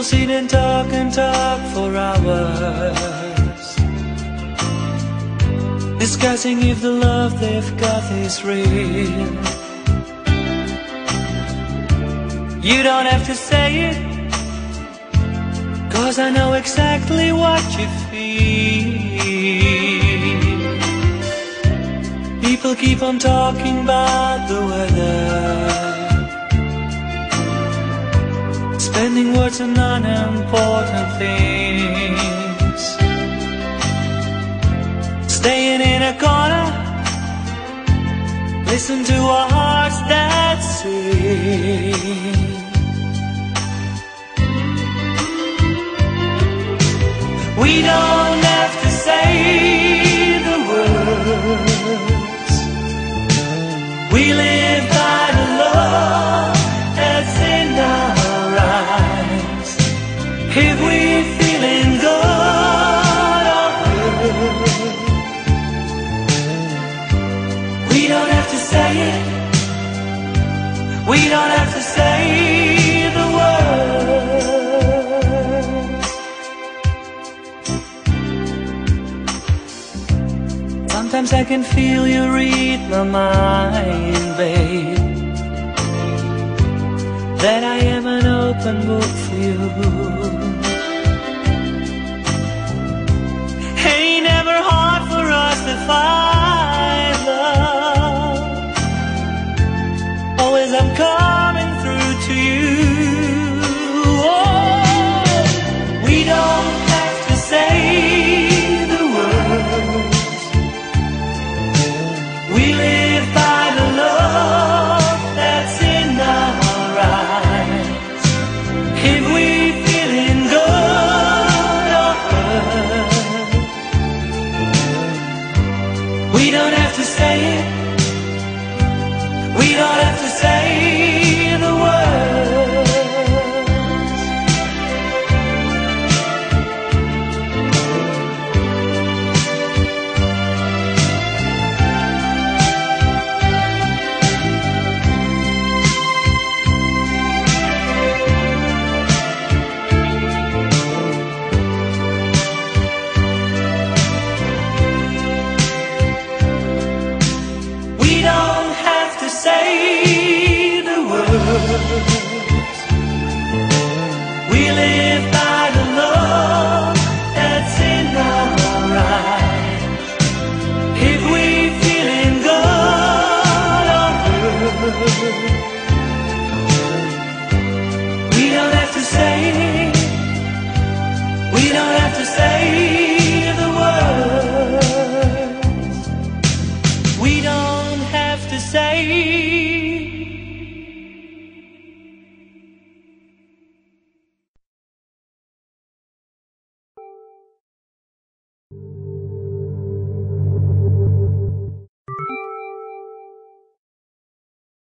sit and talk for hours, discussing if the love they've got is real. You don't have to say it, 'cause I know exactly what you feel. People keep on talking about the weather, spending words on unimportant things, staying in a corner, listen to our hearts that sing. We don't have to say the words, we live by the love that's in our eyes. If we're feeling good or hurt, we don't have to say it, we don't have to say the words. Sometimes I can feel you read my mind, babe, that I am an open book for you. Ain't never hard for us to find love, always I'm coming through to you. Oh, we don't have to say the words, we live by the love that's in our eyes. If we're feeling good or hurt, we don't have to say it,